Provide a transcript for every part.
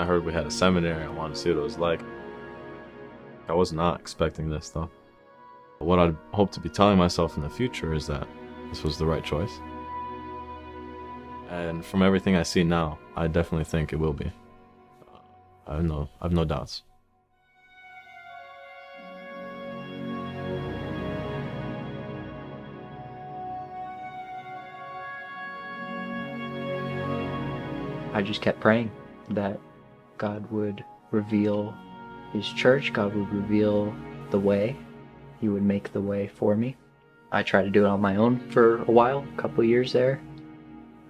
I heard we had a seminary, I wanted to see what it was like. I was not expecting this though. What I'd hope to be telling myself in the future is that this was the right choice. And from everything I see now, I definitely think it will be. I have no doubts. I just kept praying that God would reveal His church, God would reveal the way, He would make the way for me. I tried to do it on my own for a while, a couple years there.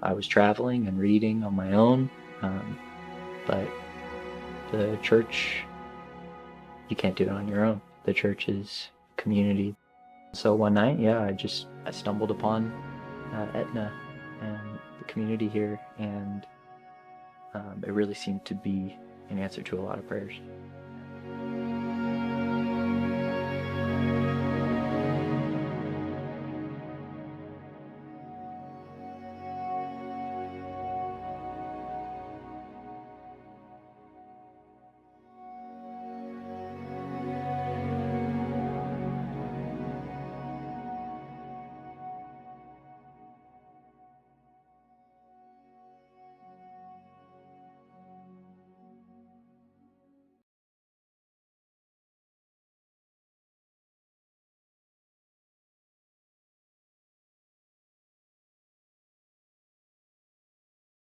I was traveling and reading on my own, but the church, you can't do it on your own. The church is community. So one night, I stumbled upon Etna and the community here, and it really seemed to be an answer to a lot of prayers.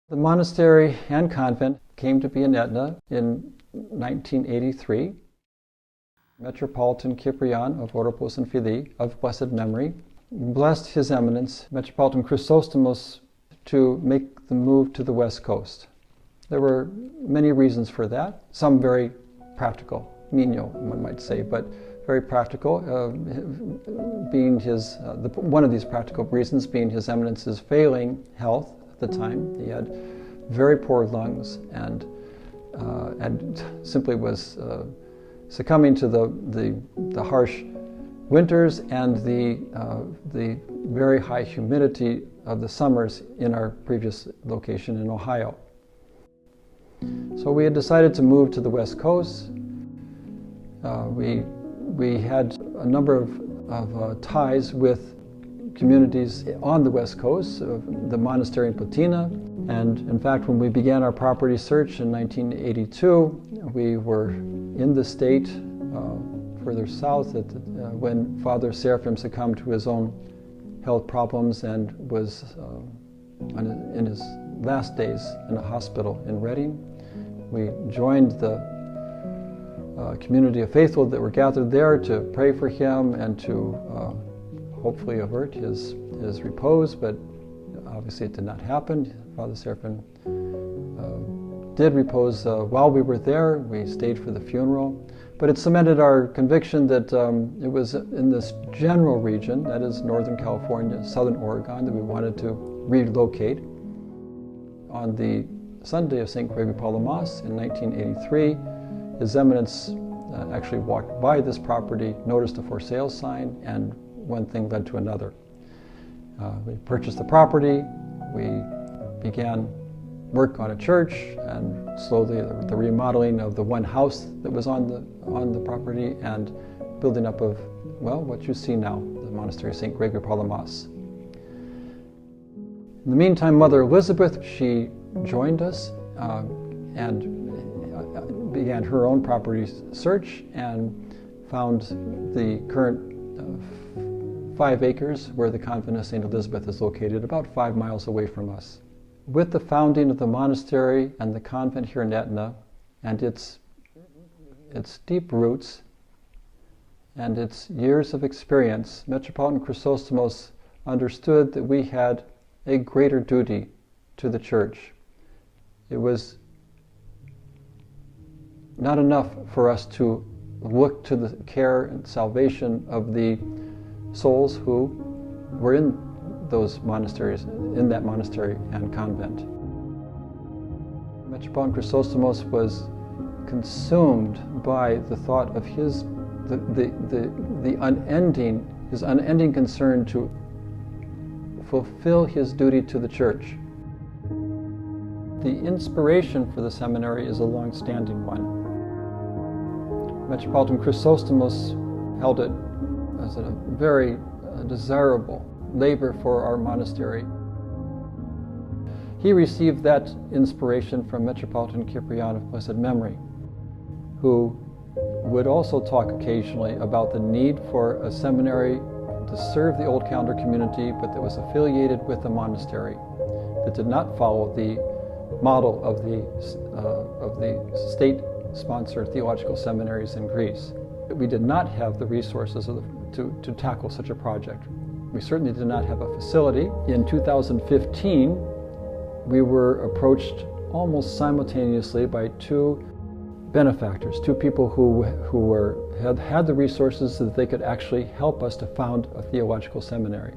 The monastery and convent came to be in Etna in 1983. Metropolitan Cyprian of Oropos and Phili, of blessed memory, blessed His Eminence, Metropolitan Chrysostomos, to make the move to the West Coast. There were many reasons for that, some very practical, menial, one might say, but very practical, being one of these practical reasons being His Eminence's failing health at the time. He had very poor lungs and simply was succumbing to the harsh winters and the very high humidity of the summers in our previous location in Ohio. So we had decided to move to the West Coast. We had a number of ties with communities on the West Coast, the monastery in Patina, and in fact when we began our property search in 1982, we were in the state further south when Father Seraphim succumbed to his own health problems and was in his last days in a hospital in Reading. We joined the community of faithful that were gathered there to pray for him and to hopefully avert his repose, but obviously it did not happen. Father Seraphim did repose while we were there. We stayed for the funeral, but it cemented our conviction that it was in this general region, that is Northern California, Southern Oregon, that we wanted to relocate. On the Sunday of St. Gregory Palamas in 1983, His Eminence actually walked by this property, noticed a for sale sign, and one thing led to another. We purchased the property, we began work on a church, and slowly the remodeling of the one house that was on the property, and building up of, well, what you see now, the Monastery of St. Gregory Palamas. In the meantime, Mother Elizabeth, she joined us and began her own property search and found the current 5 acres where the convent of St. Elizabeth is located, about 5 miles away from us. With the founding of the monastery and the convent here in Etna, and its deep roots and its years of experience, Metropolitan Chrysostomos understood that we had a greater duty to the church. It was not enough for us to look to the care and salvation of the souls who were in those monasteries, in that monastery and convent. Metropolitan Chrysostomos was consumed by the thought of his unending concern to fulfill his duty to the church. the inspiration for the seminary is a long-standing one. Metropolitan Chrysostomos held it as a very desirable labor for our monastery. He received that inspiration from Metropolitan Cyprian of blessed memory, who would also talk occasionally about the need for a seminary to serve the Old Calendar community, but that was affiliated with the monastery, that did not follow the model of the state-sponsored theological seminaries in Greece. We did not have the resources to tackle such a project. We certainly did not have a facility. In 2015, we were approached almost simultaneously by two benefactors, two people who had the resources so that they could actually help us to found a theological seminary.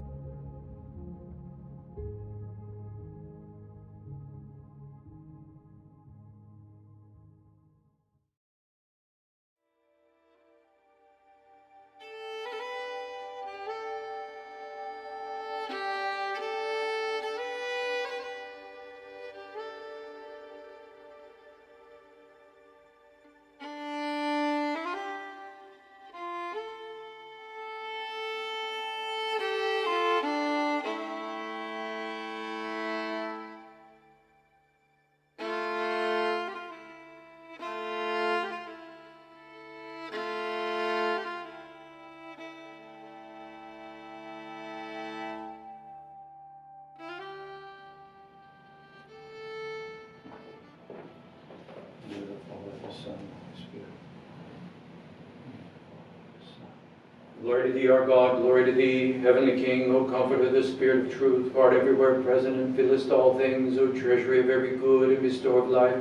Glory to thee, our God, glory to thee, heavenly King, O comforter of the Spirit of truth, art everywhere present and fillest all things, O treasury of every good and bestower of life.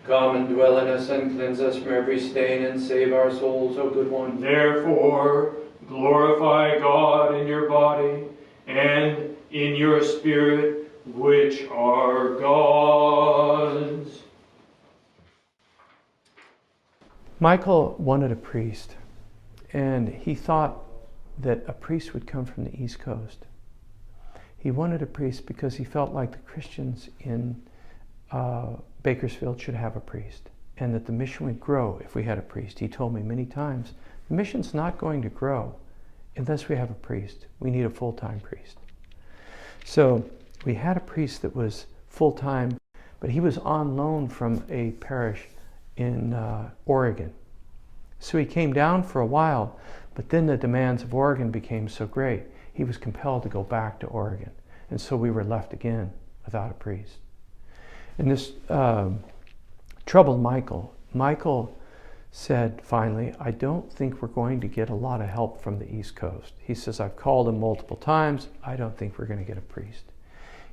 Come and dwell in us and cleanse us from every stain and save our souls, O good one. Therefore, glorify God in your body and in your spirit, which are God's. Michael wanted a priest, and he thought that a priest would come from the East Coast. He wanted a priest because he felt like the Christians in Bakersfield should have a priest, and that the mission would grow if we had a priest. He told me many times, the mission's not going to grow unless we have a priest. We need a full-time priest. So we had a priest that was full-time, but he was on loan from a parish in Oregon. So he came down for a while, but then the demands of Oregon became so great, he was compelled to go back to Oregon. And so we were left again without a priest. And this troubled Michael. Michael said finally, I don't think we're going to get a lot of help from the East Coast. He says, I've called him multiple times. I don't think we're going to get a priest.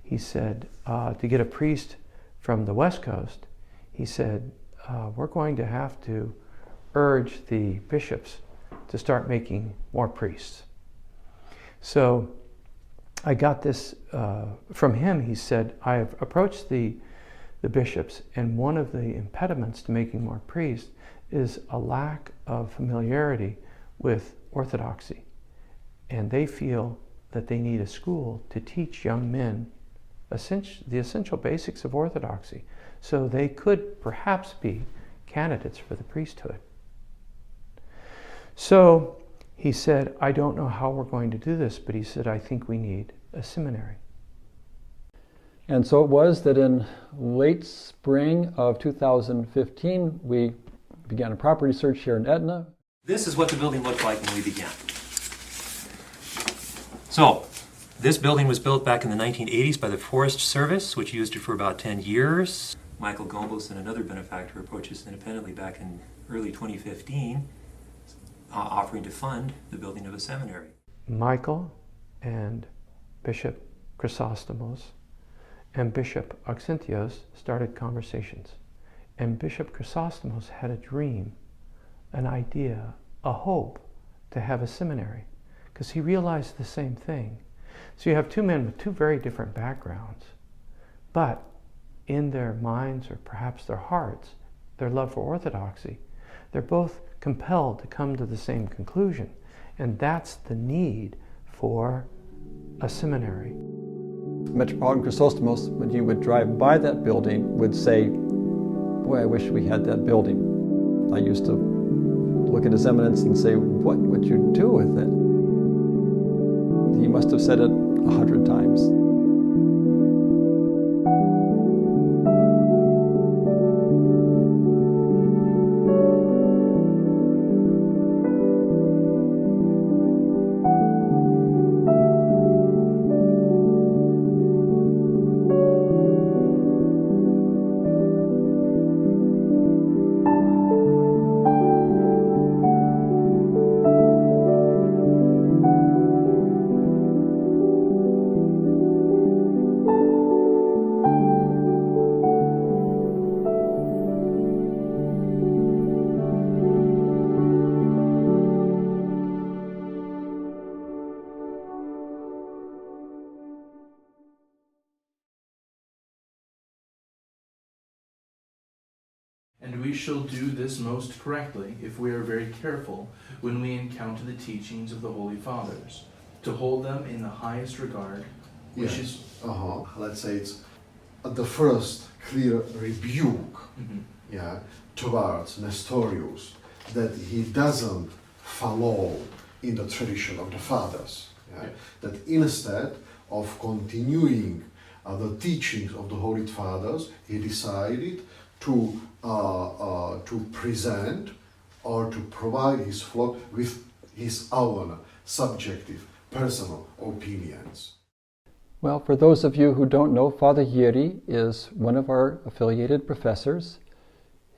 He said, to get a priest from the West Coast, he said, we're going to have to urge the bishops to start making more priests. So I got this from him. He said, I have approached the bishops, and one of the impediments to making more priests is a lack of familiarity with Orthodoxy. And they feel that they need a school to teach young men the essential basics of Orthodoxy, so they could perhaps be candidates for the priesthood. So he said, I don't know how we're going to do this, but he said, I think we need a seminary. And so it was that in late spring of 2015, we began a property search here in Etna. This is what the building looked like when we began. So, this building was built back in the 1980s by the Forest Service, which used it for about 10 years. Michael GOMBOS and another benefactor approached us independently back in early 2015, offering to fund the building of a seminary. Michael and Bishop Chrysostomos and Bishop Photios started conversations. And Bishop Chrysostomos had a dream, an idea, a hope to have a seminary, because he realized the same thing. So you have two men with two very different backgrounds, but in their minds, or perhaps their hearts, their love for Orthodoxy, they're both compelled to come to the same conclusion, and that's the need for a seminary. Metropolitan Chrysostomos, when you would drive by that building, would say, "Boy, I wish we had that building." I used to look at His Eminence and say, "What would you do with it?" He must have said it 100 times. And we shall do this most correctly if we are very careful when we encounter the teachings of the Holy Fathers, to hold them in the highest regard, which is... Let's say it's the first clear rebuke towards Nestorius, that he doesn't follow in the tradition of the Fathers. That instead of continuing the teachings of the Holy Fathers, he decided to present or to provide his flock with his own subjective, personal opinions. Well, for those of you who don't know, Father Yeri is one of our affiliated professors.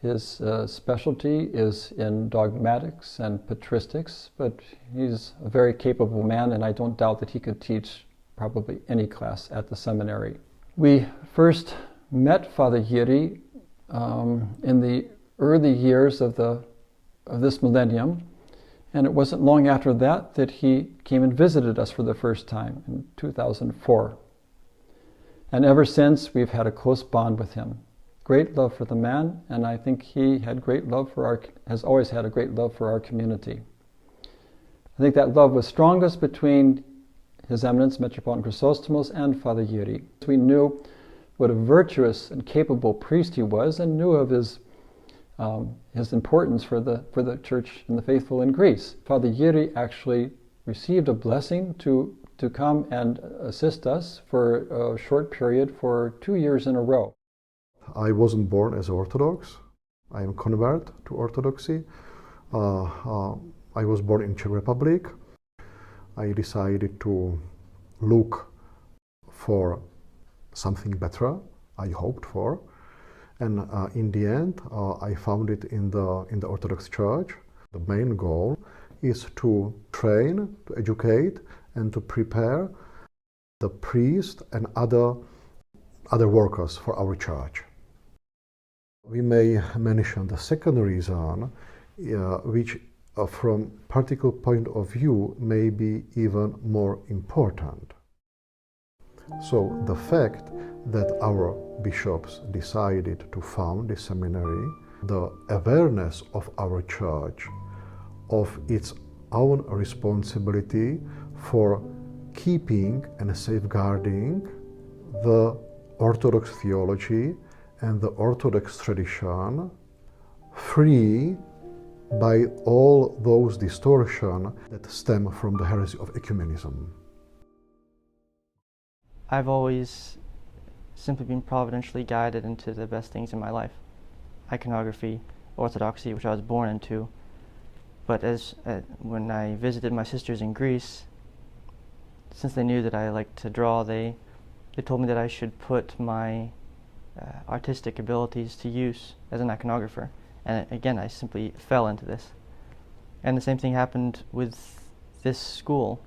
His specialty is in dogmatics and patristics, but he's a very capable man, and I don't doubt that he could teach probably any class at the seminary. We first met Father Yeri in the early years of this millennium, and it wasn't long after that that he came and visited us for the first time in 2004. And ever since, we've had a close bond with him. Great love for the man, and I think he had has always had a great love for our community. I think that love was strongest between His Eminence Metropolitan Chrysostomos and Father Yeri. We knew what a virtuous and capable priest he was, and knew of his importance for the church and the faithful in Greece. Father Yeri actually received a blessing to come and assist us for a short period for 2 years in a row. I wasn't born as Orthodox. I am convert to Orthodoxy. I was born in Czech Republic. I decided to look for something better, I hoped for, and in the end I found it in the Orthodox Church. The main goal is to train, to educate, and to prepare the priest and other workers for our church. We may mention the second reason, which from practical point of view may be even more important. So the fact that our bishops decided to found the seminary, the awareness of our church of its own responsibility for keeping and safeguarding the Orthodox theology and the Orthodox tradition free by all those distortions that stem from the heresy of ecumenism. I've always simply been providentially guided into the best things in my life. Iconography, Orthodoxy, which I was born into. But when I visited my sisters in Greece, since they knew that I liked to draw, they told me that I should put my artistic abilities to use as an iconographer. And again, I simply fell into this. And the same thing happened with this school.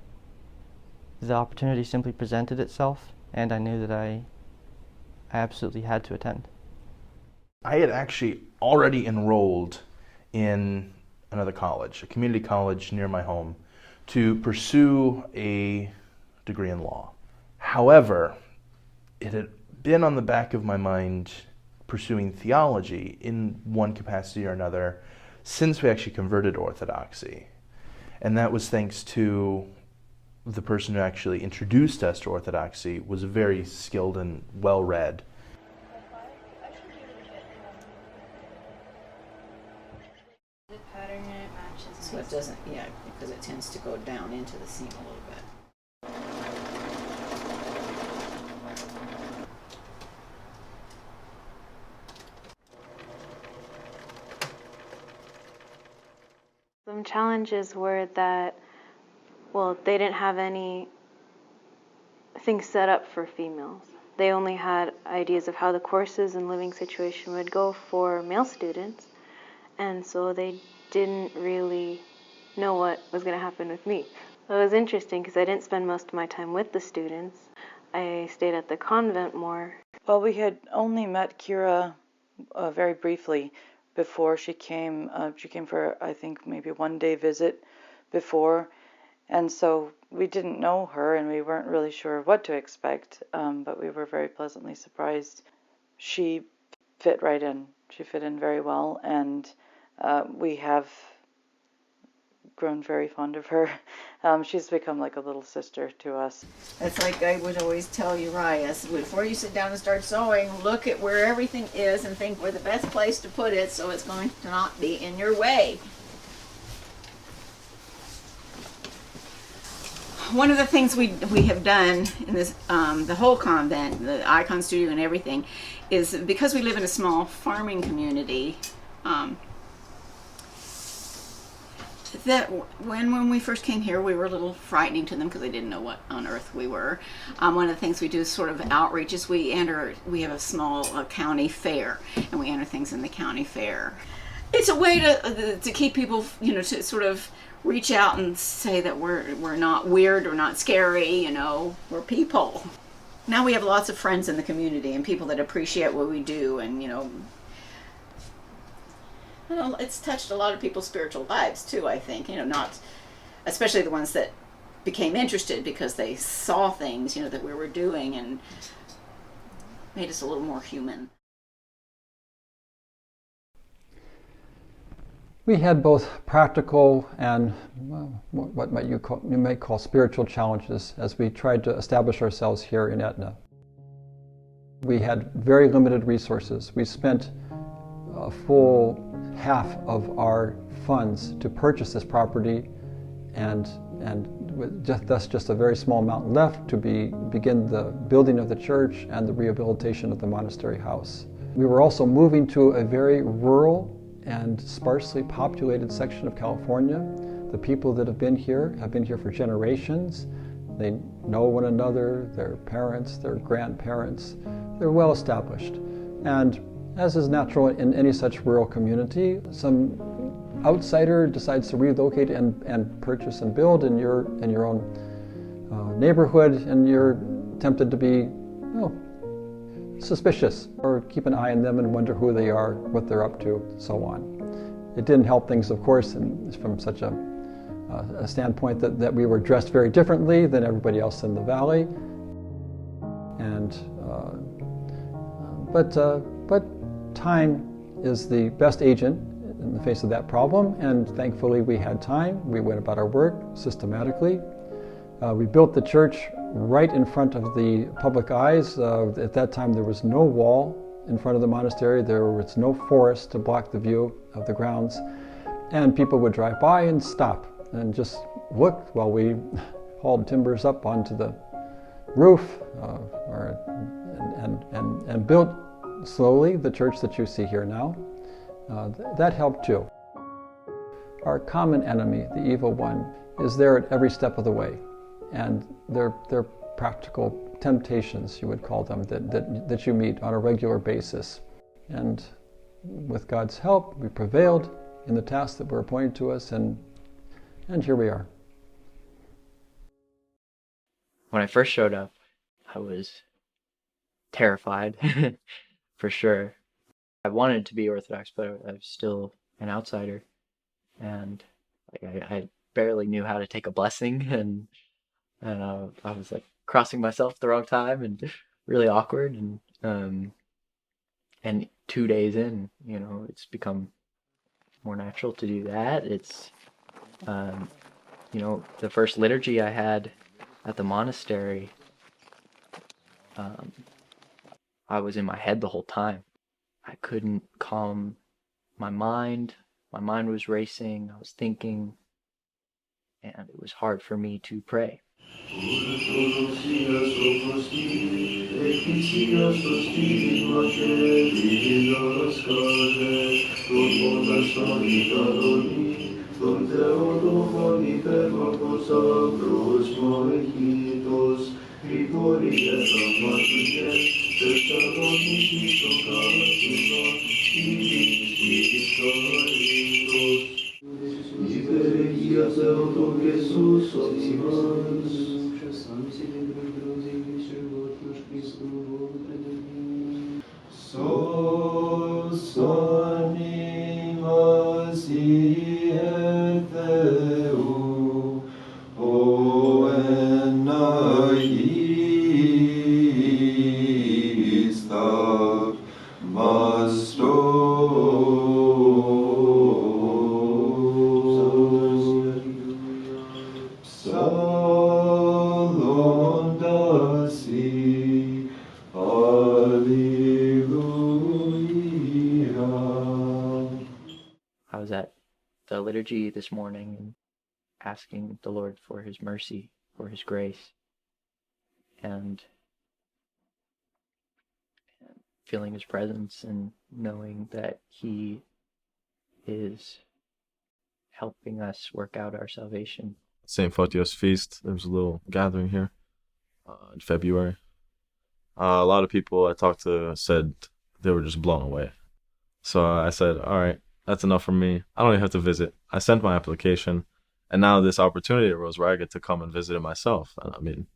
The opportunity simply presented itself, and I knew that I absolutely had to attend. I had actually already enrolled in another college, a community college near my home, to pursue a degree in law. However, it had been on the back of my mind pursuing theology in one capacity or another since we actually converted to Orthodoxy. And that was thanks to the person who actually introduced us to Orthodoxy was very skilled and well-read. The pattern and it matches. So it doesn't, yeah, because it tends to go down into the seam a little bit. Some challenges were that, well, they didn't have any things set up for females. They only had ideas of how the courses and living situation would go for male students, and so they didn't really know what was going to happen with me. It was interesting because I didn't spend most of my time with the students. I stayed at the convent more. Well, we had only met Kira very briefly before she came. She came for, I think, maybe 1-day visit before, and so we didn't know her and we weren't really sure what to expect, but we were very pleasantly surprised. She fit right in. She fit in very well, and we have grown very fond of her. She's become like a little sister to us. It's like I would always tell Uriah, before you sit down and start sewing, look at where everything is and think where the best place to put it so it's going to not be in your way. One of the things we have done in this, the whole convent, the icon studio and everything, is because we live in a small farming community, that when we first came here, we were a little frightening to them because they didn't know what on earth we were. One of the things we do is sort of outreach is we have a small county fair, and we enter things in the county fair. It's a way to keep people, you know, to sort of reach out and say that we're not weird or not scary, you know, we're people. Now we have lots of friends in the community and people that appreciate what we do, and, you know, well, it's touched a lot of people's spiritual lives too, I think, you know, not, especially the ones that became interested because they saw things, you know, that we were doing and made us a little more human. We had both practical and what you might call spiritual challenges as we tried to establish ourselves here in Etna. We had very limited resources. We spent a full half of our funds to purchase this property, and with thus just a very small amount left to begin the building of the church and the rehabilitation of the monastery house. We were also moving to a very rural and sparsely populated section of California. The people that have been here for generations. They know one another, their parents, their grandparents. They're well established. And as is natural in any such rural community, some outsider decides to relocate and purchase and build in your own neighborhood, and you're tempted to be suspicious or keep an eye on them and wonder who they are, what they're up to, so on. It didn't help things, of course, and from such a standpoint that we were dressed very differently than everybody else in the valley, and but time is the best agent in the face of that problem, and thankfully we had time. We went about our work systematically. We built the church right in front of the public eyes. At that time there was no wall in front of the monastery. There was no forest to block the view of the grounds, and people would drive by and stop and just look while we hauled timbers up onto the roof and built slowly the church that you see here now. That helped too. Our common enemy, the evil one, is there at every step of the way, and they're practical temptations, you would call them, that you meet on a regular basis. And with God's help, we prevailed in the tasks that were appointed to us, and here we are. When I first showed up, I was terrified, for sure. I wanted to be Orthodox, but I was still an outsider, and I barely knew how to take a blessing, and I was like crossing myself at the wrong time and really awkward, and 2 days in, you know, it's become more natural to do that. It's you know, the first liturgy I had At the monastery, I was in my head the whole time. I couldn't calm my mind. My mind was racing. I was thinking, and it was hard for me to pray. I was at the liturgy this morning and asking the Lord for His mercy, for His grace, and feeling His presence and knowing that He is helping us work out our salvation. St. Photios feast, there was a little gathering here in February. A lot of people I talked to said they were just blown away. So I said, all right, that's enough for me. I don't even have to visit. I sent my application, and now this opportunity arose where I get to come and visit it myself. And I mean,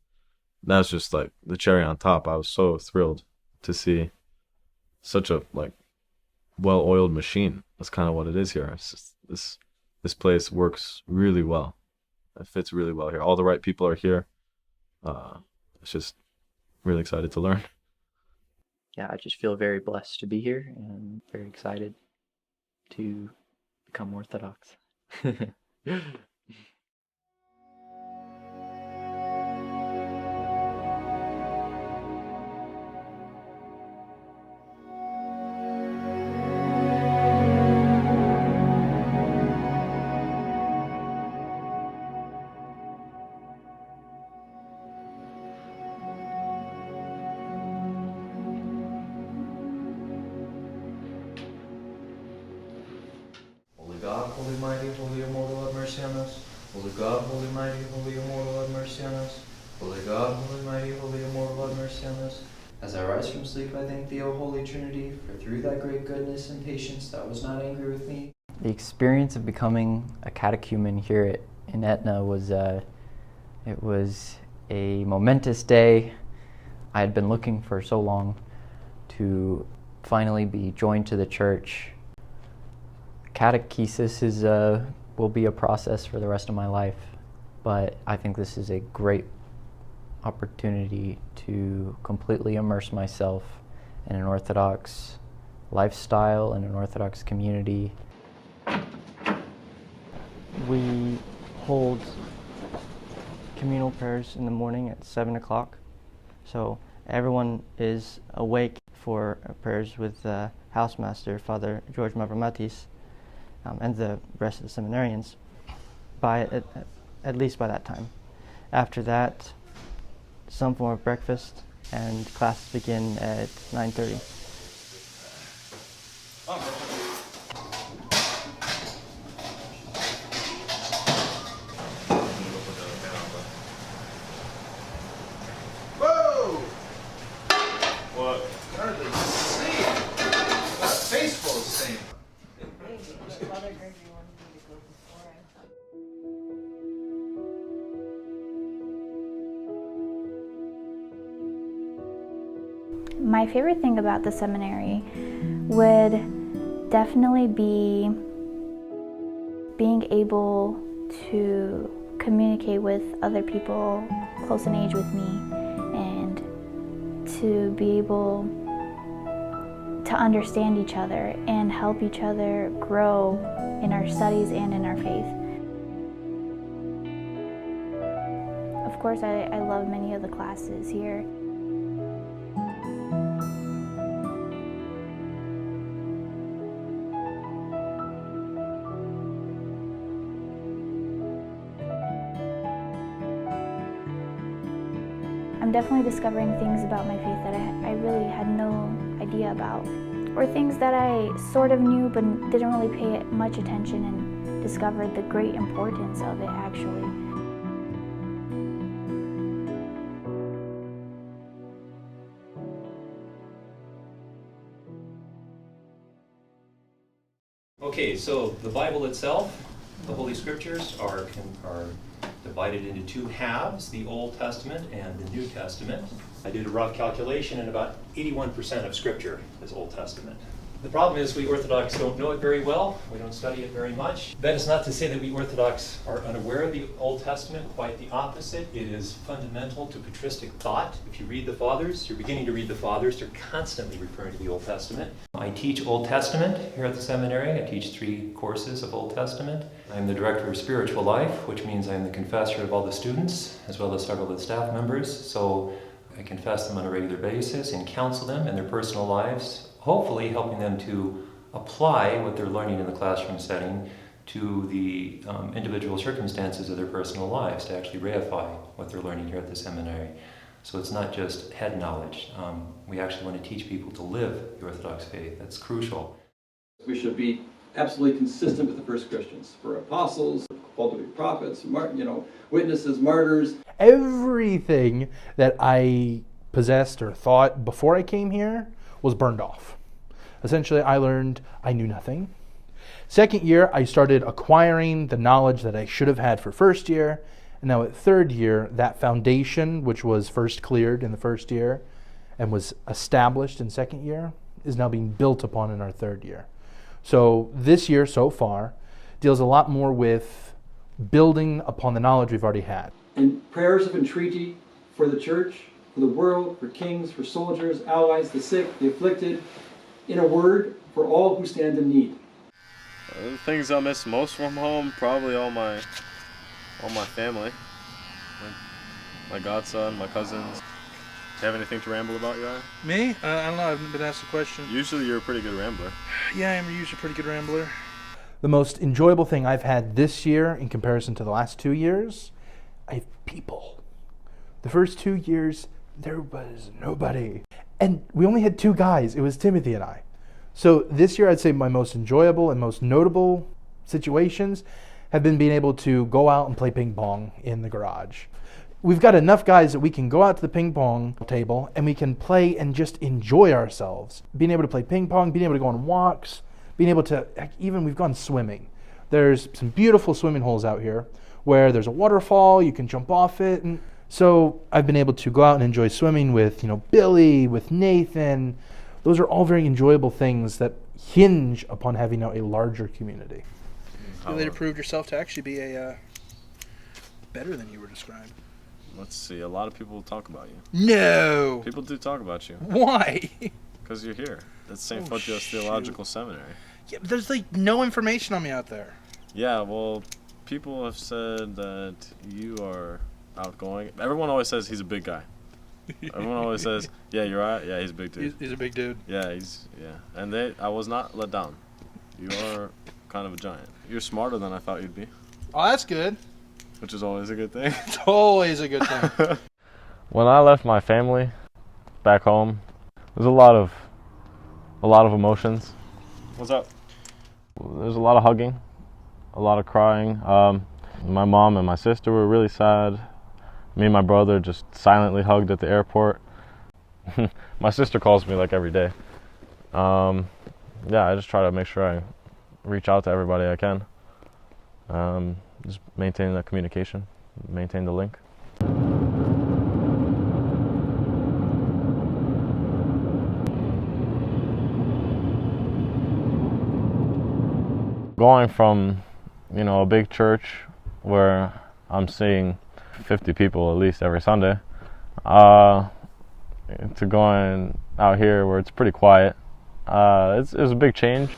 that's just like the cherry on top. I was so thrilled to see such a well-oiled machine. That's kind of what it is here. It's just, this place works really well. It fits really well here. All the right people are here. It's just really excited to learn. Yeah, I just feel very blessed to be here and very excited to become Orthodox. Holy God, holy mighty, holy immortal, have mercy on us. Holy God, holy mighty, holy immortal, have mercy on us. Holy God, holy mighty, holy immortal, have mercy on us. As I rise from sleep, I thank thee, O Holy Trinity, for through thy great goodness and patience thou was not angry with me. The experience of becoming a catechumen here in Etna was it was a momentous day. I had been looking for so long to finally be joined to the church. Catechesis will be a process for the rest of my life, but I think this is a great opportunity to completely immerse myself in an Orthodox lifestyle and an Orthodox community. We hold communal prayers in the morning at 7 o'clock, so everyone is awake for prayers with housemaster Father George Mavromatis and the rest of the seminarians at least by that time. After that, some form of breakfast, and classes begin at 9:30. Whoa! What? Hardly see it. Got a face full of sand. My favorite thing about the seminary would definitely be being able to communicate with other people close in age with me and to be able to understand each other and help each other grow in our studies and in our faith. Of course, I love many of the classes here. I'm definitely discovering things about my faith that I really had no idea about, or things that I sort of knew but didn't really pay much attention, and discovered the great importance of it actually. Okay, so the Bible itself, the Holy Scriptures are divided into two halves, the Old Testament and the New Testament. I did a rough calculation, and about 81% of Scripture is Old Testament. The problem is we Orthodox don't know it very well. We don't study it very much. That is not to say that we Orthodox are unaware of the Old Testament. Quite the opposite. It is fundamental to patristic thought. If you read the Fathers, you're beginning to read the Fathers. They're constantly referring to the Old Testament. I teach Old Testament here at the seminary. I teach 3 courses of Old Testament. I'm the director of spiritual life, which means I'm the confessor of all the students, as well as several of the staff members. So I confess them on a regular basis and counsel them in their personal lives, hopefully helping them to apply what they're learning in the classroom setting to the individual circumstances of their personal lives, to actually reify what they're learning here at the seminary. So it's not just head knowledge. We actually want to teach people to live the Orthodox faith. That's crucial. We should be absolutely consistent with the first Christians. For apostles, called to be prophets, witnesses, martyrs. Everything that I possessed or thought before I came here was burned off. Essentially, I learned I knew nothing. Second year, I started acquiring the knowledge that I should have had for first year. And now at third year, that foundation, which was first cleared in the first year and was established in second year, is now being built upon in our third year. So this year so far deals a lot more with building upon the knowledge we've already had. And prayers of entreaty for the church, for the world, for kings, for soldiers, allies, the sick, the afflicted, in a word, for all who stand in need. The things I miss most from home, probably all my family, my godson, my cousins. Do you have anything to ramble about, Yara? Me? I don't know. I haven't been asked a question. Usually you're a pretty good rambler. Yeah, I'm usually a pretty good rambler. The most enjoyable thing I've had this year in comparison to the last 2 years, I have people. The first 2 years, there was nobody. And we only had 2 guys. It was Timothy and I. So this year, I'd say my most enjoyable and most notable situations have been being able to go out and play ping pong in the garage. We've got enough guys that we can go out to the ping pong table and we can play and just enjoy ourselves. Being able to play ping pong, being able to go on walks, being able to, even we've gone swimming. There's some beautiful swimming holes out here where there's a waterfall, you can jump off it. And so I've been able to go out and enjoy swimming with, Billy, with Nathan. Those are all very enjoyable things that hinge upon having now a larger community. You later proved yourself to actually be a better than you were described. Let's see, a lot of people talk about you. No! People do talk about you. Why? Because you're here. That's St. Photios Theological Seminary. Yeah, but there's no information on me out there. Yeah, well, people have said that you are outgoing. Everyone always says he's a big guy. Everyone always says, yeah, you're right. Yeah, he's a big dude. He's a big dude. Yeah, And I was not let down. You are kind of a giant. You're smarter than I thought you'd be. Oh, that's good. Which is always a good thing. It's always a good thing. When I left my family back home, there's a lot of emotions. What's up? There's a lot of hugging, a lot of crying. My mom and my sister were really sad. Me and my brother just silently hugged at the airport. My sister calls me like every day. Yeah, I just try to make sure I reach out to everybody I can. Just maintain that communication, maintain the link. Going from, a big church where I'm seeing 50 people at least every Sunday, to going out here where it's pretty quiet, it's a big change.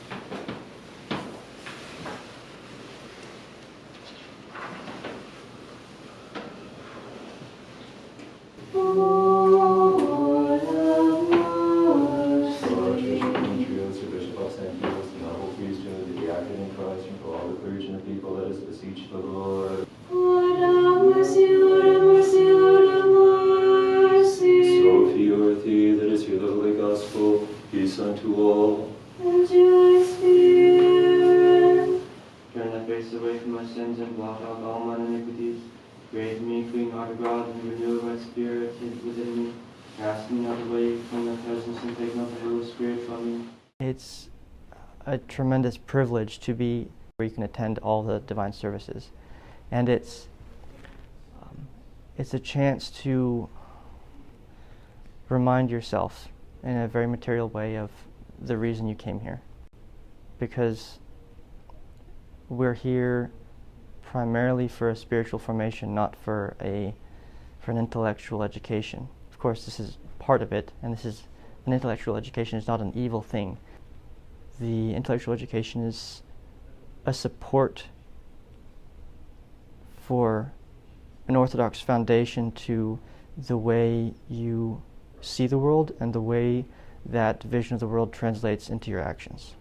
beseech the Lord. Lord have mercy, Lord have mercy, Lord have mercy. Sophie, Orthe, let us hear the Holy Gospel. Peace unto all. And to thy spirit. Turn thy face away from my sins and blot out all mine iniquities. Create in me a clean heart, God, and renew thy spirit within me. Cast me not away from thy presence, and take not the Holy Spirit from me. It's a tremendous privilege to be where you can attend all the divine services. And it's a chance to remind yourself in a very material way of the reason you came here. Because we're here primarily for a spiritual formation, not for an intellectual education. Of course, this is part of it, and an intellectual education is not an evil thing. The intellectual education is a support for an Orthodox foundation to the way you see the world and the way that vision of the world translates into your actions.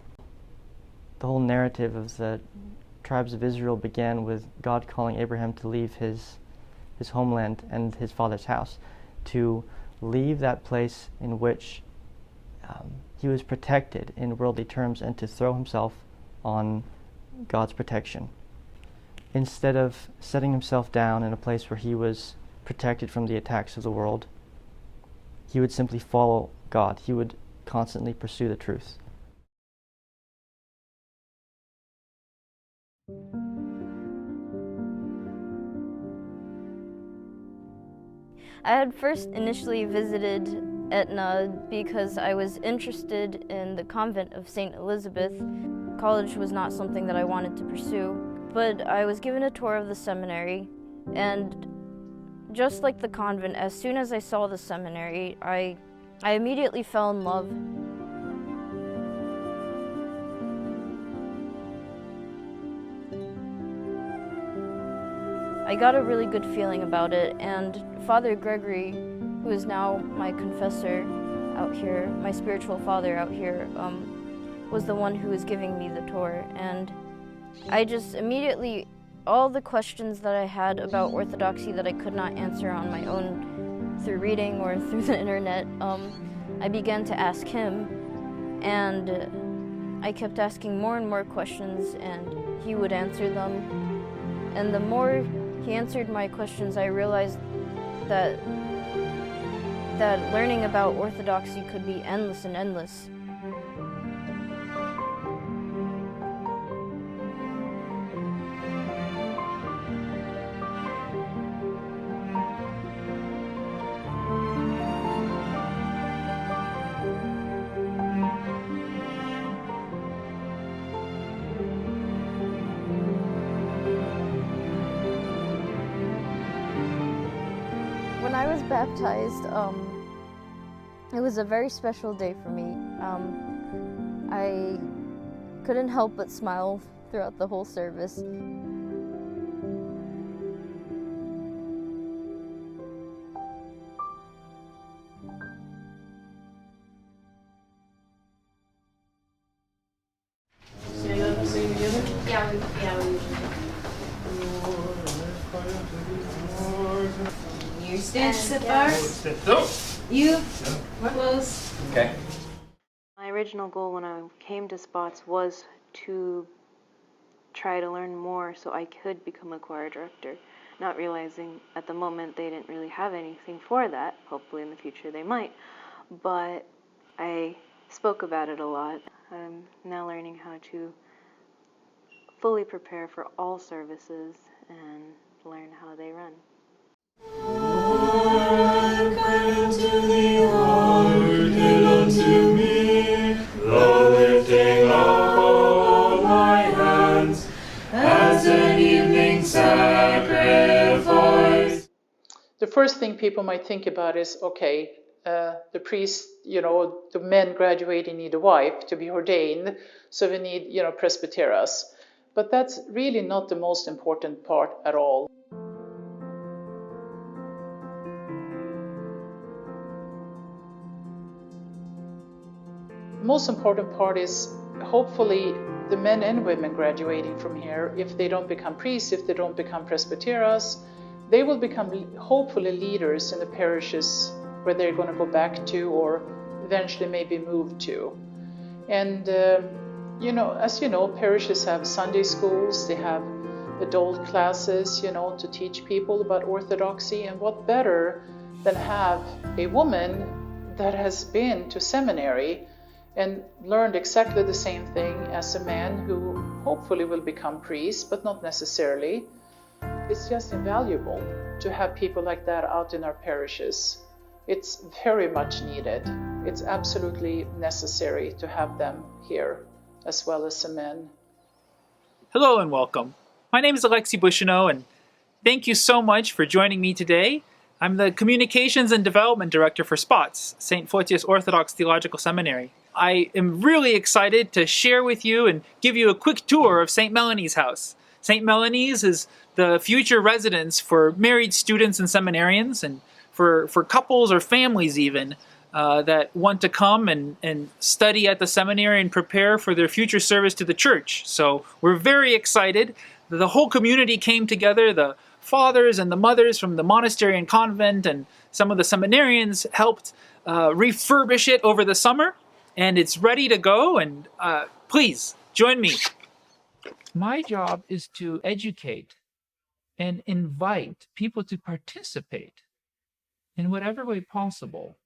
The whole narrative of the tribes of Israel began with God calling Abraham to leave his homeland and his father's house, to leave that place in which he was protected in worldly terms and to throw himself on God's protection. Instead of setting himself down in a place where he was protected from the attacks of the world, he would simply follow God. He would constantly pursue the truth. I had first initially visited Etna because I was interested in the convent of St. Elizabeth. College was not something that I wanted to pursue, but I was given a tour of the seminary, and just like the convent, as soon as I saw the seminary, I immediately fell in love. I got a really good feeling about it, and Father Gregory, who is now my confessor out here, my spiritual father out here, was the one who was giving me the tour. And I just immediately, all the questions that I had about Orthodoxy that I could not answer on my own through reading or through the internet, I began to ask him, and I kept asking more and more questions, and he would answer them. And the more he answered my questions, I realized that learning about Orthodoxy could be endless and endless. When I was baptized, it was a very special day for me. I couldn't help but smile throughout the whole service. You stand so far. You close. Okay. My original goal when I came to S.P.O.T.S was to try to learn more so I could become a choir director, not realizing at the moment they didn't really have anything for that. Hopefully in the future they might. But I spoke about it a lot. I'm now learning how to fully prepare for all services and learn how they run. Hearken unto thee, hearken unto me, the lifting up of my hands as an evening sacrifice. The first thing people might think about is, okay, the priest, the men graduating need a wife to be ordained, so we need, presbyteros. But that's really not the most important part at all. The most important part is hopefully the men and women graduating from here, if they don't become priests, if they don't become presbyteros, they will become hopefully leaders in the parishes where they're going to go back to or eventually maybe move to. And as you know, parishes have Sunday schools, they have adult classes, to teach people about Orthodoxy. And what better than have a woman that has been to seminary and learned exactly the same thing as a man who hopefully will become priest, but not necessarily. It's just invaluable to have people like that out in our parishes. It's very much needed. It's absolutely necessary to have them here, as well as the men. Hello and welcome. My name is Alexi Bushino, and thank you so much for joining me today. I'm the Communications and Development Director for S.P.O.T.S, St. Photios Orthodox Theological Seminary. I am really excited to share with you and give you a quick tour of St. Melanie's house. St. Melanie's is the future residence for married students and seminarians, and for couples or families even, that want to come and study at the seminary and prepare for their future service to the church. So we're very excited. The whole community came together, the fathers and the mothers from the monastery and convent, and some of the seminarians helped refurbish it over the summer, and it's ready to go, and please join me. My job is to educate and invite people to participate in whatever way possible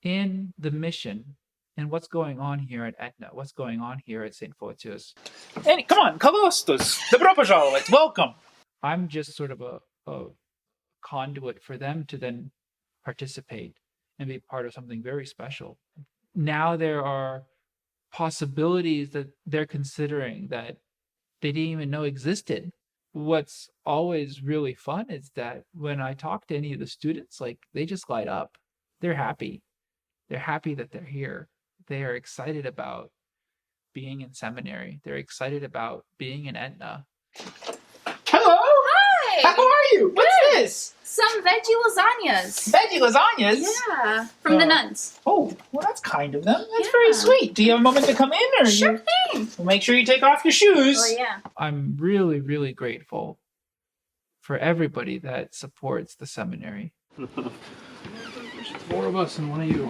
in the mission and what's going on here at Etna, what's going on here at St. Photios. And come on, kalostos, добро пожаловать, welcome. I'm just sort of a conduit for them to then participate and be part of something very special. Now there are possibilities that they're considering that they didn't even know existed. What's always really fun is that when I talk to any of the students, they just light up. They're happy. They're happy that they're here. They are excited about being in seminary. They're excited about being in Etna. Hello! Hi! How are you? What's this? Some veggie lasagnas. Veggie lasagnas? Yeah, from the nuns. Oh, well, that's kind of them. That's very sweet. Do you have a moment to come in? Or Sure thing. Well, make sure you take off your shoes. Oh, yeah. I'm really, really grateful for everybody that supports the seminary. There's 4 of us and 1 of you.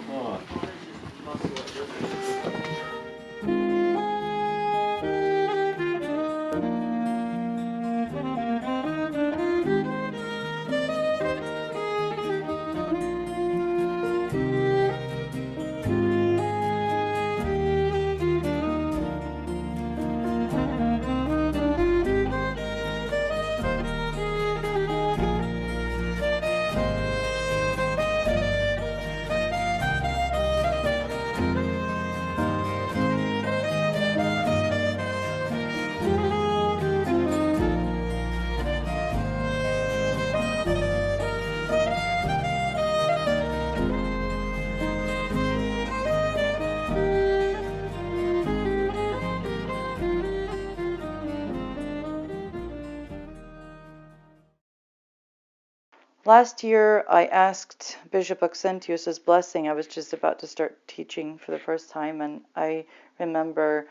Last year, I asked Bishop Auxentius's blessing. I was just about to start teaching for the first time, and I remember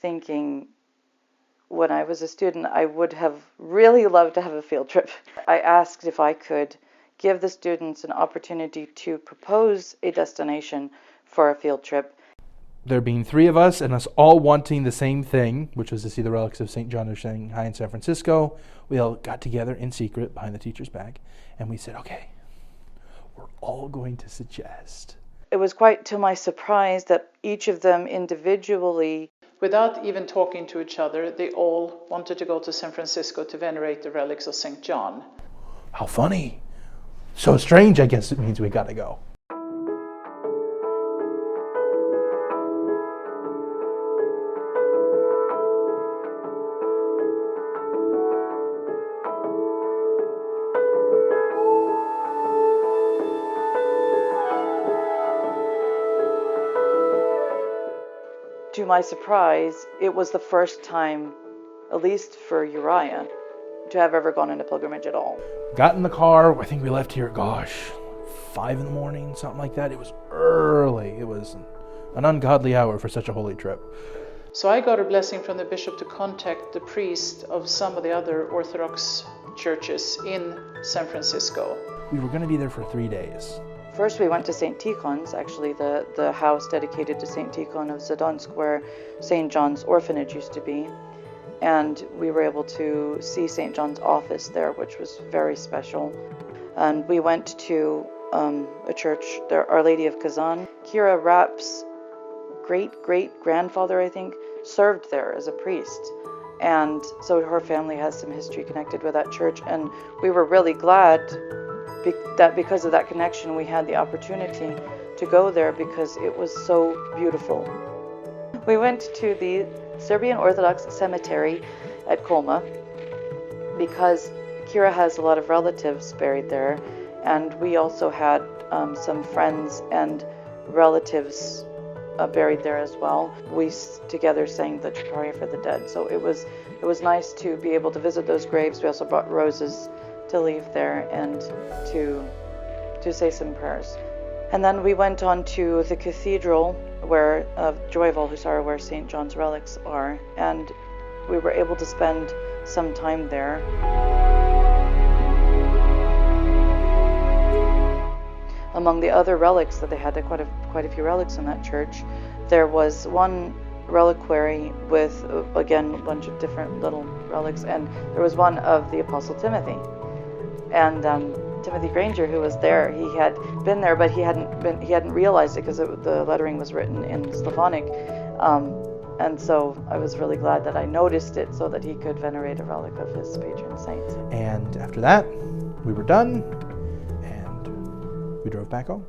thinking when I was a student, I would have really loved to have a field trip. I asked if I could give the students an opportunity to propose a destination for a field trip. There being 3 of us and us all wanting the same thing, which was to see the relics of St. John of Shanghai in San Francisco, we all got together in secret behind the teacher's back, and we said, okay, we're all going to suggest. It was quite to my surprise that each of them individually, without even talking to each other, they all wanted to go to San Francisco to venerate the relics of St. John. How funny. So strange, I guess it means we got to go. To my surprise, it was the first time, at least for Uriah, to have ever gone on a pilgrimage at all. Got in the car, I think we left here, 5 in the morning, something like that. It was early. It was an ungodly hour for such a holy trip. So I got a blessing from the bishop to contact the priest of some of the other Orthodox churches in San Francisco. We were going to be there for 3 days. First we went to St. Tikhon's, actually the house dedicated to St. Tikhon of Zadonsk, where St. John's orphanage used to be. And we were able to see St. John's office there, which was very special. And we went to a church, Our Lady of Kazan. Kira Rapp's great-great-grandfather, I think, served there as a priest. And so her family has some history connected with that church. And we were really glad that because of that connection, we had the opportunity to go there because it was so beautiful. We went to the Serbian Orthodox Cemetery at Colma because Kira has a lot of relatives buried there, and we also had some friends and relatives buried there as well. We together sang the Chikaria for the Dead, so it was nice to be able to visit those graves. We also brought roses to leave there and to say some prayers. And then we went on to the cathedral where Joy of All Husara, where St. John's relics are, and we were able to spend some time there. Among the other relics that they had quite a few relics in that church, there was one reliquary with, again, a bunch of different little relics, and there was one of the Apostle Timothy. And Timothy Granger, who was there, he had been there, but he hadn't realized it because the lettering was written in Slavonic. And so I was really glad that I noticed it so that he could venerate a relic of his patron saint. And after that, we were done, and we drove back home.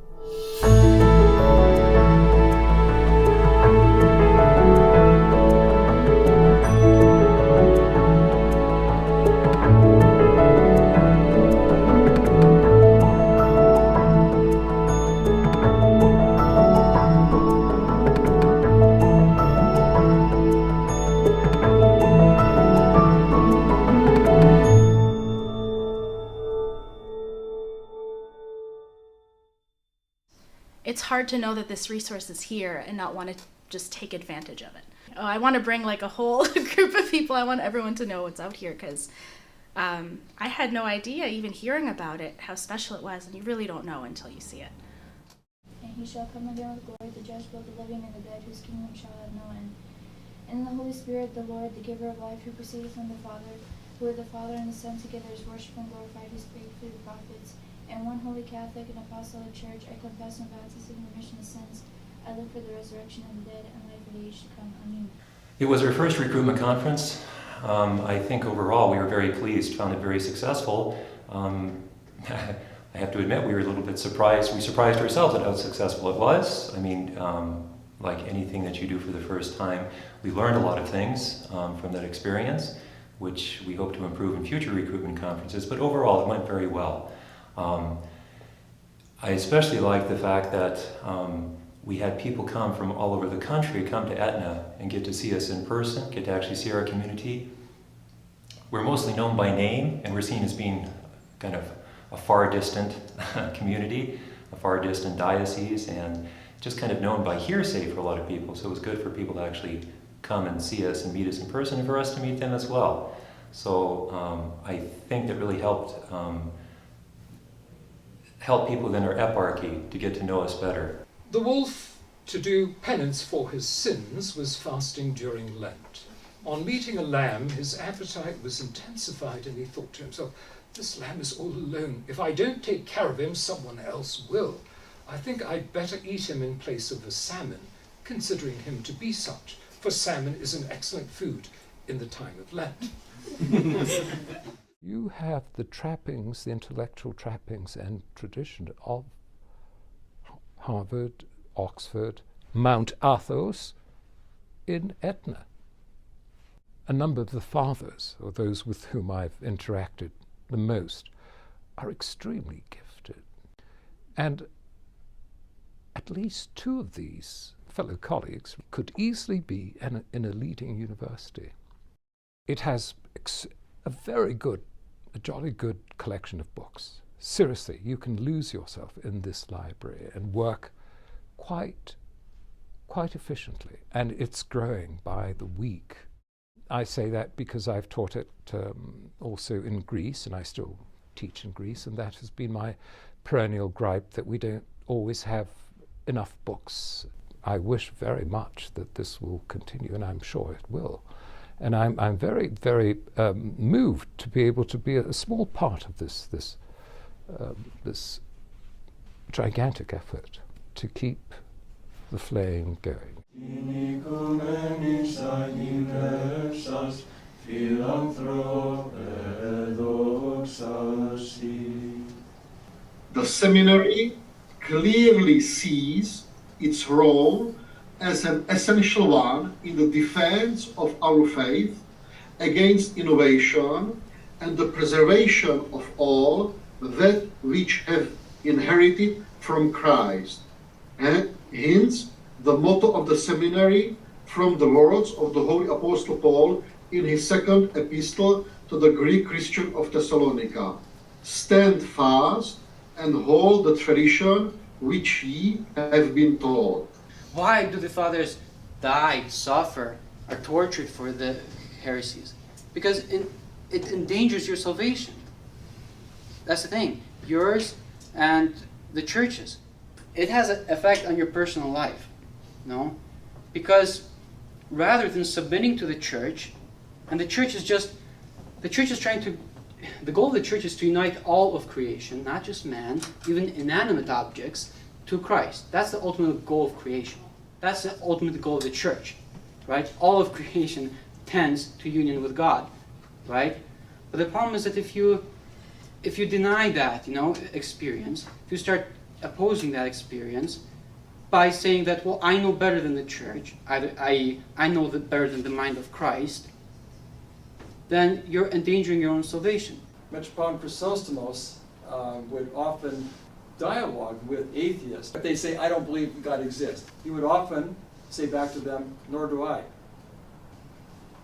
It's hard to know that this resource is here and not want to just take advantage of it. I want to bring like a whole group of people. I want everyone to know what's out here because I had no idea, even hearing about it, how special it was, and you really don't know until you see it. And he shall come again with glory to judge both the living and the dead, whose kingdom shall have no end. And the Holy Spirit, the Lord, the giver of life, who proceeded from the Father, who with the Father and the Son together is worshipped and glorified, who spake through the prophets, and one holy Catholic and apostolic church, I confess and baptism in remission of sins. I live for the resurrection of the dead and life of the age to come. Amen. It was our first recruitment conference. I think overall we were very pleased, found it very successful. I have to admit we were a little bit surprised. We surprised ourselves at how successful it was. I mean, like anything that you do for the first time, we learned a lot of things from that experience, which we hope to improve in future recruitment conferences, but overall it went very well. I especially like the fact that we had people come from all over the country, come to Etna and get to see us in person, get to actually see our community. We're mostly known by name, and we're seen as being kind of a far distant community, a far distant diocese, and just kind of known by hearsay for a lot of people. So it was good for people to actually come and see us and meet us in person, and for us to meet them as well. So I think that really help people within our eparchy to get to know us better. The wolf, to do penance for his sins, was fasting during Lent. On meeting a lamb, his appetite was intensified, and he thought to himself, "This lamb is all alone. If I don't take care of him, someone else will. I think I'd better eat him in place of a salmon, considering him to be such, for salmon is an excellent food in the time of Lent." You have the trappings, the intellectual trappings and tradition of Harvard, Oxford, Mount Athos in Etna. A number of the fathers, or those with whom I've interacted the most, are extremely gifted. And at least two of these fellow colleagues could easily be in a leading university. It has a jolly good collection of books. Seriously, you can lose yourself in this library and work quite quite efficiently, and it's growing by the week. I say that because I've taught it also in Greece, and I still teach in Greece, and that has been my perennial gripe, that we don't always have enough books. I wish very much that this will continue, and I'm sure it will. And I'm very, very moved to be able to be a small part of this gigantic effort to keep the flame going. The seminary clearly sees its role as an essential one in the defense of our faith against innovation and the preservation of all that which have inherited from Christ. And hence, the motto of the seminary, from the words of the Holy Apostle Paul in his second epistle to the Greek Christian of Thessalonica: stand fast and hold the tradition which ye have been taught. Why do the fathers die, suffer, are tortured for the heresies? Because it endangers your salvation. That's the thing. Yours and the church's. It has an effect on your personal life. No? Because rather than submitting to the church, and the church is trying to, the goal of the church is to unite all of creation, not just man, even inanimate objects, to Christ. That's the ultimate goal of creation. That's the ultimate goal of the church, right? All of creation tends to union with God, right? But the problem is that if you deny that, experience, if you start opposing that experience by saying that, well, I know better than the church, I know better than the mind of Christ, then you're endangering your own salvation. Metropolitan Chrysostomos would often dialogue with atheists. If they say, I don't believe God exists, he would often say back to them, nor do I.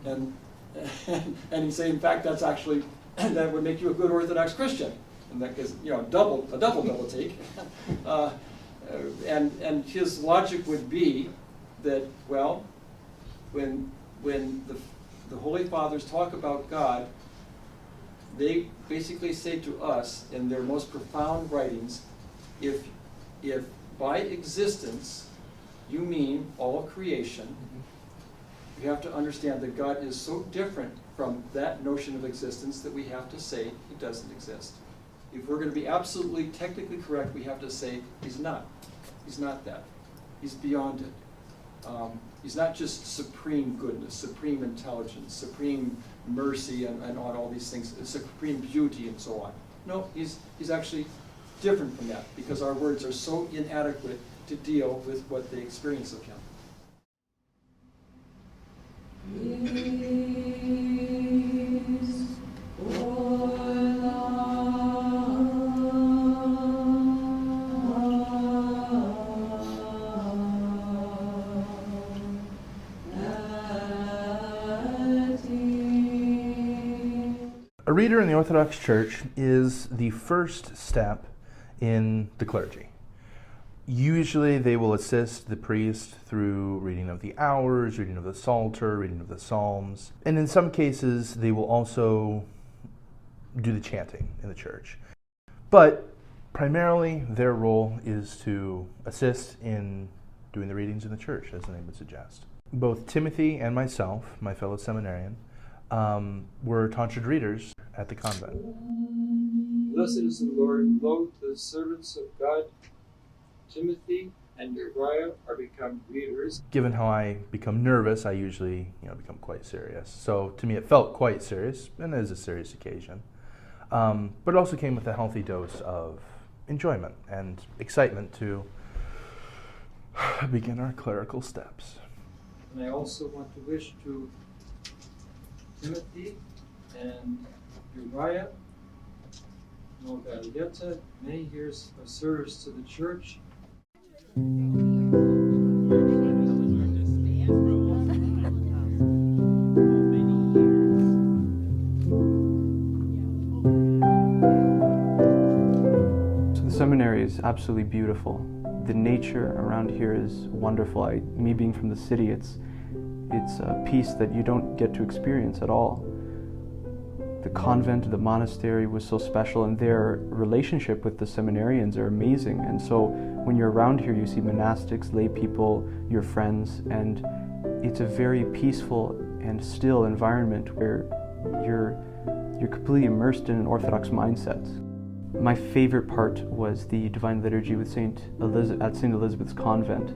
And he'd say, in fact, that's actually, that would make you a good Orthodox Christian. And that is, a double take. And his logic would be that, well, when the Holy Fathers talk about God, they basically say to us in their most profound writings, if by existence you mean all creation, you have to understand that God is so different from that notion of existence that we have to say he doesn't exist. If we're going to be absolutely technically correct, we have to say he's not. He's not that. He's beyond it. He's not just supreme goodness, supreme intelligence, supreme mercy, and on all these things, supreme beauty and so on. No, he's actually different from that, because our words are so inadequate to deal with what they experience of him. A reader in the Orthodox Church is the first step in the clergy. Usually they will assist the priest through reading of the hours, reading of the Psalter, reading of the Psalms, and in some cases they will also do the chanting in the church. But primarily their role is to assist in doing the readings in the church, as the name would suggest. Both Timothy and myself, my fellow seminarian, were tonsured readers at the convent. Blessed is the Lord, both the servants of God, Timothy and Uriah, are become readers. Given how I become nervous, I usually become quite serious. So to me it felt quite serious, and it is a serious occasion. But it also came with a healthy dose of enjoyment and excitement to begin our clerical steps. And I also want to wish to Timothy and Uriah, know that many years of service to the church. So the seminary is absolutely beautiful. The nature around here is wonderful. Me being from the city, it's a peace that you don't get to experience at all. The convent, the monastery was so special, and their relationship with the seminarians are amazing. And so when you're around here, you see monastics, lay people, your friends, and it's a very peaceful and still environment where you're completely immersed in an Orthodox mindset. My favorite part was the Divine Liturgy with St. Elizabeth's Convent.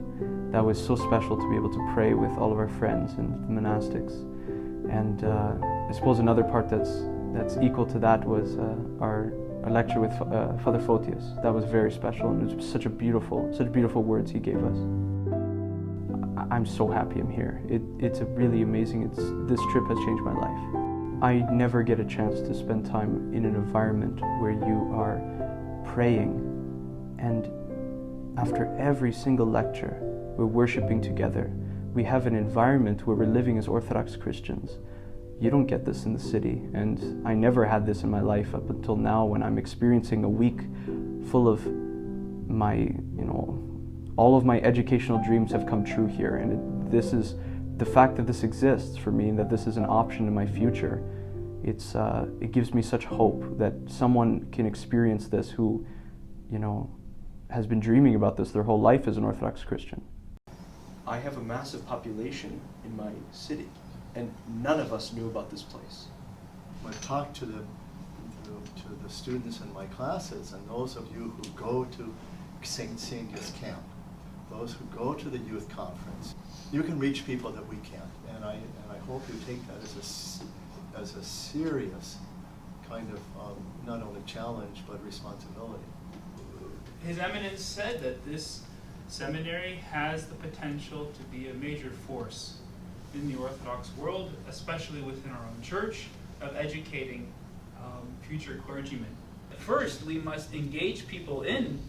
That was so special to be able to pray with all of our friends and the monastics. And I suppose another part that's equal to that was our lecture with Father Photios. That was very special, and it was such beautiful words he gave us. I'm so happy I'm here. It's a really amazing. This trip has changed my life. I never get a chance to spend time in an environment where you are praying, and after every single lecture, we're worshiping together. We have an environment where we're living as Orthodox Christians. You don't get this in the city, and I never had this in my life up until now, when I'm experiencing a week full of my, all of my educational dreams have come true here, and this is the fact that this exists for me and that this is an option in my future. It gives me such hope that someone can experience this who, has been dreaming about this their whole life as an Orthodox Christian. I have a massive population in my city, and none of us knew about this place. I talked to the students in my classes, and those of you who go to St. Cynthia's camp, those who go to the youth conference, you can reach people that we can't, and I hope you take that as a serious kind of not only challenge but responsibility. His Eminence said that this seminary has the potential to be a major force in the Orthodox world, especially within our own church, of educating future clergymen. First, we must engage people in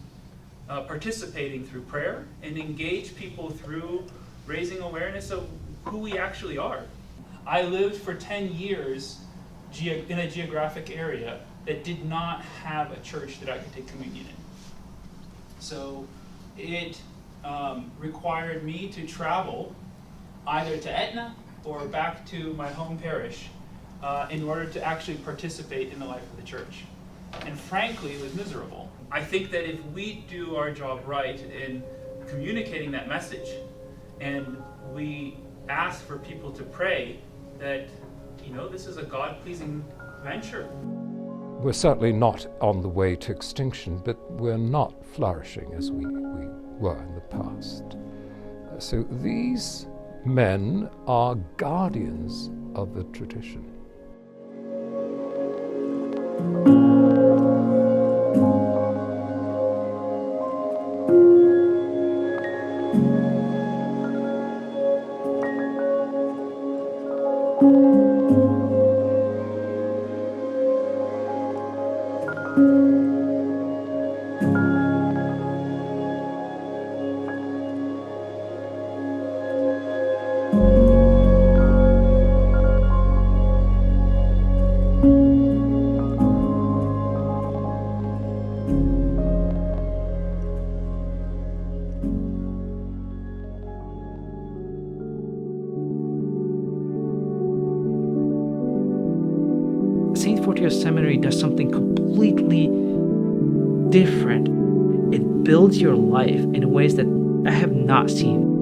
participating through prayer, and engage people through raising awareness of who we actually are. I lived for 10 years in a geographic area that did not have a church that I could take communion in. So it required me to travel either to Etna or back to my home parish in order to actually participate in the life of the church. And frankly, it was miserable. I think that if we do our job right in communicating that message, and we ask for people to pray that, this is a God-pleasing venture. We're certainly not on the way to extinction, but we're not flourishing as we were in the past. So these men are guardians of the tradition. St. Photios Seminary does something completely different. It builds your life in ways that I have not seen.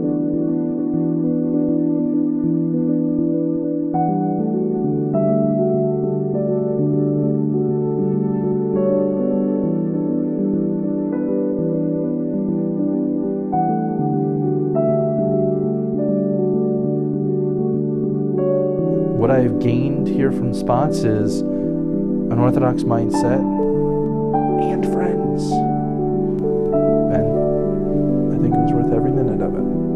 What I've gained here from S.P.O.T.S is an Orthodox mindset and friends. And I think it was worth every minute of it.